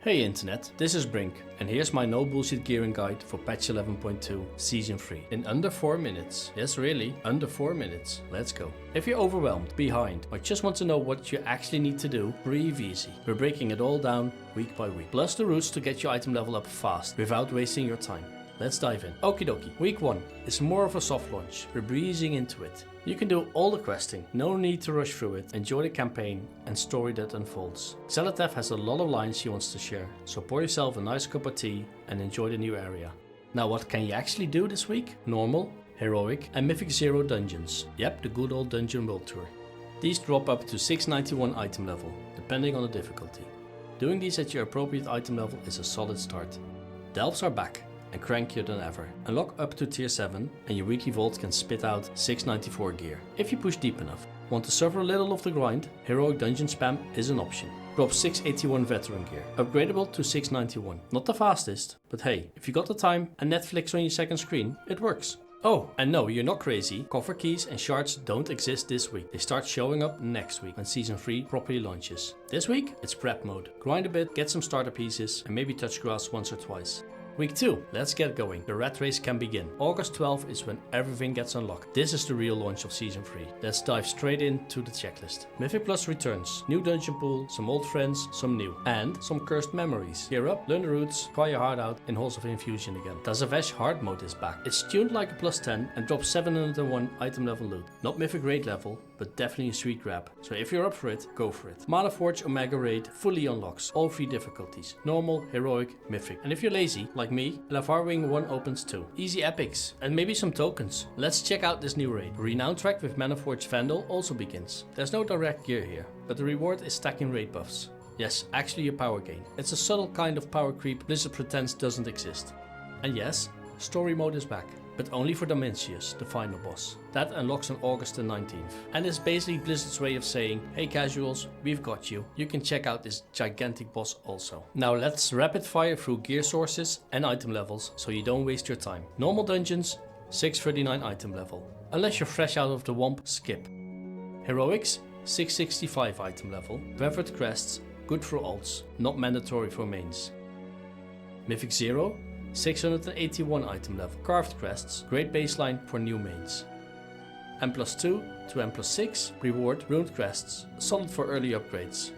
Hey internet, this is Brink, and here's my no bullshit gearing guide for patch 11.2 season 3 in under 4 minutes. Yes, really, under 4 minutes. Let's go. If you're overwhelmed, behind, or just want to know what you actually need to do, breathe easy. We're breaking it all down week by week, plus the routes to get your item level up fast without wasting your time. Let's dive in. Okie dokie. Week 1 is more of a soft launch. We're breezing into it. You can do all the questing, no need to rush through it. Enjoy the campaign and story that unfolds. Xelatev has a lot of lines she wants to share, so pour yourself a nice cup of tea and enjoy the new area. Now what can you actually do this week? Normal, Heroic and Mythic 0 dungeons. Yep, the good old Dungeon World Tour. These drop up to 691 item level, depending on the difficulty. Doing these at your appropriate item level is a solid start. Delves are back and crankier than ever. Unlock up to tier 7 and your weekly vault can spit out 694 gear, if you push deep enough. Want to suffer a little of the grind? Heroic dungeon spam is an option. Drop 681 veteran gear, upgradable to 691. Not the fastest, but hey, if you got the time and Netflix on your second screen, it works. Oh, and no, you're not crazy. Coffer keys and shards don't exist this week. They start showing up next week when season 3 properly launches. This week, it's prep mode. Grind a bit, get some starter pieces, and maybe touch grass once or twice. Week 2, let's get going. The rat race can begin. August 12th is when everything gets unlocked. This is the real launch of season 3. Let's dive straight into the checklist. Mythic Plus returns. New dungeon pool, some old friends, some new. And some cursed memories. Gear up, learn the routes, cry your heart out in Halls of Infusion again. Tazavesh hard mode is back. It's tuned like a plus 10 and drops 701 item level loot. Not Mythic raid level, but definitely a sweet grab. So if you're up for it, go for it. Mana Forge Omega raid fully unlocks all 3 difficulties. Normal, Heroic, Mythic. And if you're lazy, like me, Lavar Wing 1 opens too. Easy epics, and maybe some tokens. Let's check out this new raid. A renown track with Mana Forge Vandal also begins. There's no direct gear here, but the reward is stacking raid buffs. Yes, actually a power gain. It's a subtle kind of power creep Blizzard pretends doesn't exist. And yes, story mode is back. But only for Dimensius, the final boss. That unlocks on August the 19th. And it's basically Blizzard's way of saying, hey casuals, we've got you. You can check out this gigantic boss also. Now let's rapid fire through gear sources and item levels so you don't waste your time. Normal dungeons, 639 item level. Unless you're fresh out of the womp, skip. Heroics, 665 item level. Revered crests, good for alts, not mandatory for mains. Mythic 0, 681 item level. Carved crests, great baseline for new mains. M+2 to M+6, reward ruined crests, solid for early upgrades.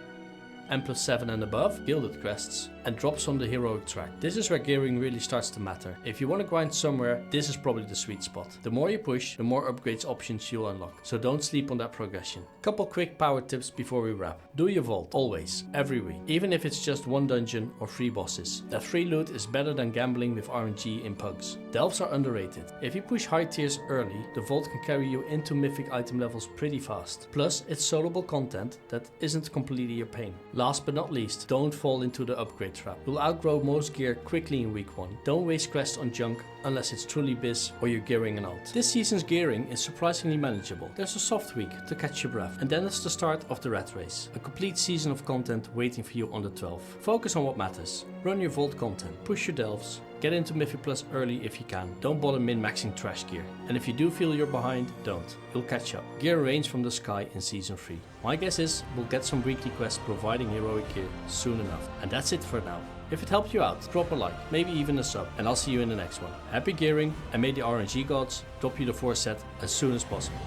M+7 and above, gilded crests, and drops on the heroic track. This is where gearing really starts to matter. If you want to grind somewhere, this is probably the sweet spot. The more you push, the more upgrades options you'll unlock, so don't sleep on that progression. Couple quick power tips before we wrap. Do your vault, always, every week, even if it's just 1 dungeon or 3 bosses. That free loot is better than gambling with RNG in pugs. Delves are underrated. If you push high tiers early, the vault can carry you into mythic item levels pretty fast. Plus, it's soloable content that isn't completely a pain. Last but not least, don't fall into the upgrade trap. You'll outgrow most gear quickly in week 1. Don't waste crests on junk unless it's truly biz or you're gearing an alt. This season's gearing is surprisingly manageable. There's a soft week to catch your breath, and then it's the start of the rat race. A complete season of content waiting for you on the 12th. Focus on what matters. Run your vault content, push your delves, get into Mythic Plus early if you can. Don't bother min-maxing trash gear. And if you do feel you're behind, don't. You'll catch up. Gear rains from the sky in season 3. My guess is we'll get some weekly quests providing heroic gear soon enough. And that's it for now. If it helped you out, drop a like, maybe even a sub, and I'll see you in the next one. Happy gearing, and may the RNG gods drop you the 4 set as soon as possible.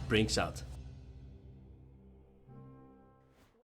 Brinks out.